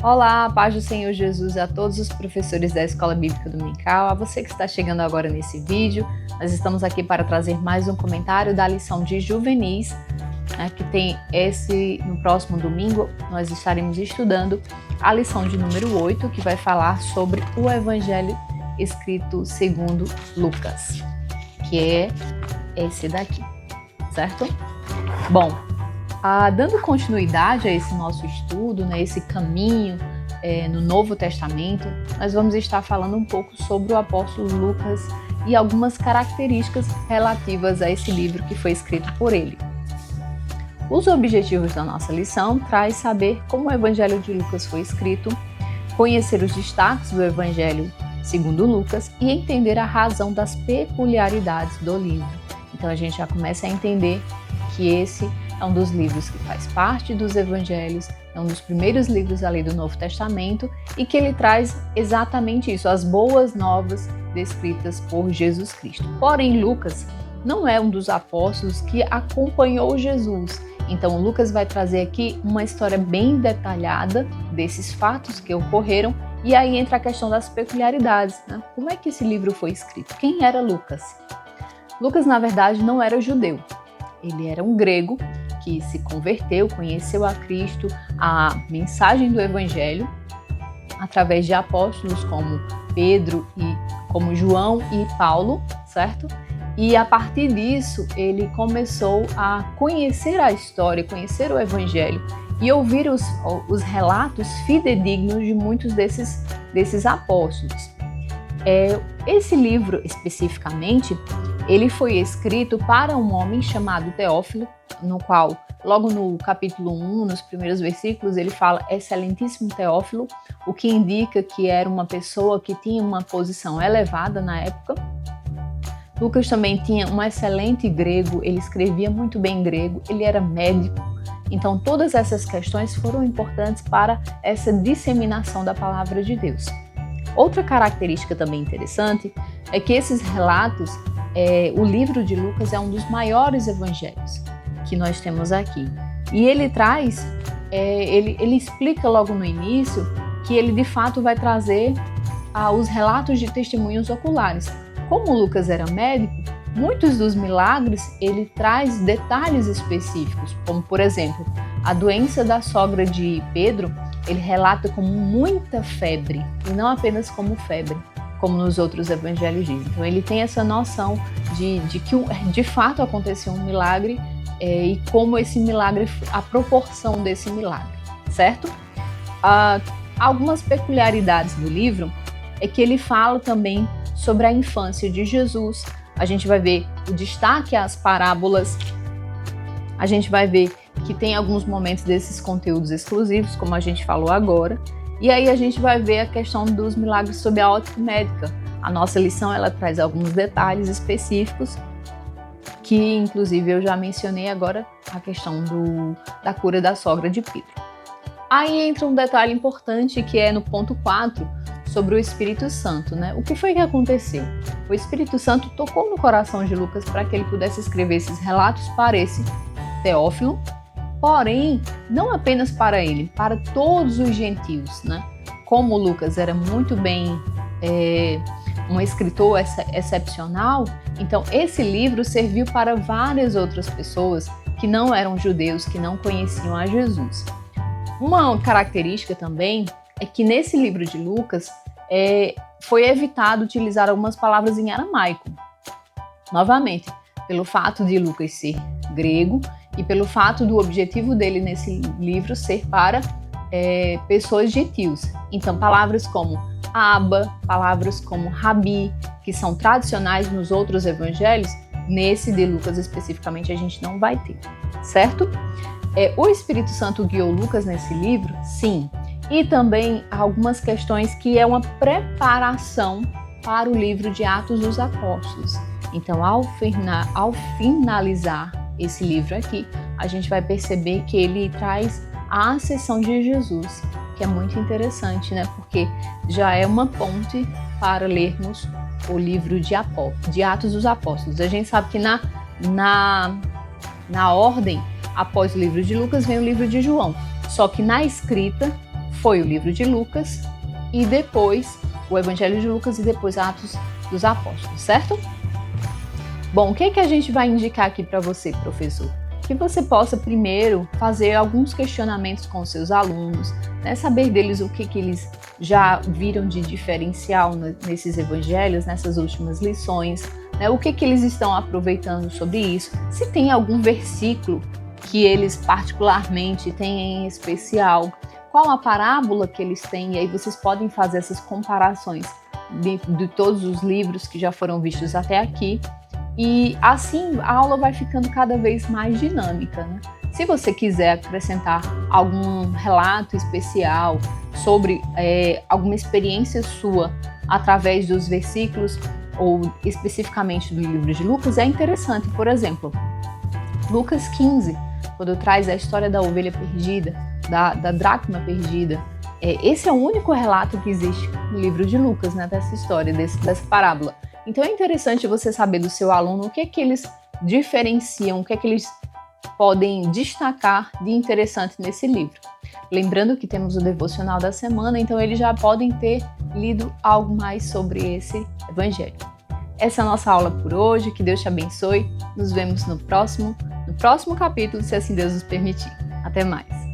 Olá, a paz do Senhor Jesus a todos os professores da Escola Bíblica Dominical, a você que está chegando agora nesse vídeo. Nós estamos aqui para trazer mais um comentário da lição de Juvenis, que tem no próximo domingo, nós estaremos estudando a lição de número 8, que vai falar sobre o Evangelho escrito segundo Lucas, que é esse daqui, certo? Bom, dando continuidade a esse nosso estudo, esse caminho no Novo Testamento, nós vamos estar falando um pouco sobre o apóstolo Lucas e algumas características relativas a esse livro que foi escrito por ele. Os objetivos da nossa lição traz saber como o Evangelho de Lucas foi escrito, conhecer os destaques do Evangelho segundo Lucas e entender a razão das peculiaridades do livro. Então a gente já começa a entender que esse é um dos livros que faz parte dos evangelhos, é um dos primeiros livros ali do Novo Testamento e que ele traz exatamente isso, as boas novas descritas por Jesus Cristo. Porém, Lucas não é um dos apóstolos que acompanhou Jesus. Então, Lucas vai trazer aqui uma história bem detalhada desses fatos que ocorreram e aí entra a questão das peculiaridades, né? Como é que esse livro foi escrito? Quem era Lucas? Lucas, na verdade, não era judeu. Ele era um grego que se converteu, conheceu a Cristo, a mensagem do Evangelho, através de apóstolos como Pedro e como João e Paulo, certo? E a partir disso, ele começou a conhecer a história, conhecer o Evangelho e ouvir os relatos fidedignos de muitos desses apóstolos. Esse livro, especificamente, ele foi escrito para um homem chamado Teófilo, no qual, logo no capítulo 1, nos primeiros versículos, ele fala excelentíssimo Teófilo, o que indica que era uma pessoa que tinha uma posição elevada na época. Lucas também tinha um excelente grego, ele escrevia muito bem grego, ele era médico. Então, todas essas questões foram importantes para essa disseminação da palavra de Deus. Outra característica também interessante é que esses relatos, o livro de Lucas é um dos maiores evangelhos que nós temos aqui. E ele traz, ele explica logo no início que ele de fato vai trazer os relatos de testemunhos oculares. Como Lucas era médico, muitos dos milagres ele traz detalhes específicos, como por exemplo, a doença da sogra de Pedro, ele relata como muita febre, e não apenas como febre, como nos outros evangelhos dizem. Então ele tem essa noção de que de fato aconteceu um milagre e como esse milagre, a proporção desse milagre, certo? Algumas peculiaridades do livro é que ele fala também sobre a infância de Jesus. A gente vai ver o destaque às parábolas, a gente vai ver que tem alguns momentos desses conteúdos exclusivos, como a gente falou agora, e aí a gente vai ver a questão dos milagres sob a ótica médica. A nossa lição, ela traz alguns detalhes específicos, que inclusive eu já mencionei agora, a questão da cura da sogra de Pedro. Aí entra um detalhe importante que é no ponto 4, sobre o Espírito Santo, né? O que foi que aconteceu? O Espírito Santo tocou no coração de Lucas para que ele pudesse escrever esses relatos para esse Teófilo, porém, não apenas para ele, para todos os gentios, né? Como Lucas era muito bem um escritor excepcional, então esse livro serviu para várias outras pessoas que não eram judeus, que não conheciam a Jesus. Uma característica também é que nesse livro de Lucas foi evitado utilizar algumas palavras em aramaico. Novamente, pelo fato de Lucas ser grego e pelo fato do objetivo dele nesse livro ser para pessoas gentios. Então, palavras como Abba, palavras como Rabi, que são tradicionais nos outros evangelhos, nesse de Lucas especificamente a gente não vai ter, certo? O Espírito Santo guiou Lucas nesse livro? Sim. E também algumas questões que é uma preparação para o livro de Atos dos Apóstolos. Então, ao finalizar esse livro aqui, a gente vai perceber que ele traz a ascensão de Jesus, que é muito interessante, né? Porque já é uma ponte para lermos o livro de Atos dos Apóstolos. A gente sabe que na ordem, após o livro de Lucas, vem o livro de João. Só que na escrita foi o livro de Lucas e depois o Evangelho de Lucas e depois Atos dos Apóstolos, certo? Bom, o que é que a gente vai indicar aqui para você, professor? Que você possa primeiro fazer alguns questionamentos com os seus alunos, né? Saber deles o que eles já viram de diferencial nesses evangelhos, nessas últimas lições, né? O que eles estão aproveitando sobre isso, se tem algum versículo que eles particularmente têm em especial, qual a parábola que eles têm, e aí vocês podem fazer essas comparações de todos os livros que já foram vistos até aqui. E assim a aula vai ficando cada vez mais dinâmica, né? Se você quiser acrescentar algum relato especial sobre alguma experiência sua através dos versículos ou especificamente do livro de Lucas, é interessante. Por exemplo, Lucas 15, quando traz a história da ovelha perdida, da dracma perdida, esse é o único relato que existe no livro de Lucas, né, dessa história, dessa parábola. Então é interessante você saber do seu aluno o que é que eles diferenciam, o que é que eles podem destacar de interessante nesse livro. Lembrando que temos o devocional da semana, então eles já podem ter lido algo mais sobre esse evangelho. Essa é a nossa aula por hoje, que Deus te abençoe. Nos vemos no próximo capítulo, se assim Deus nos permitir. Até mais!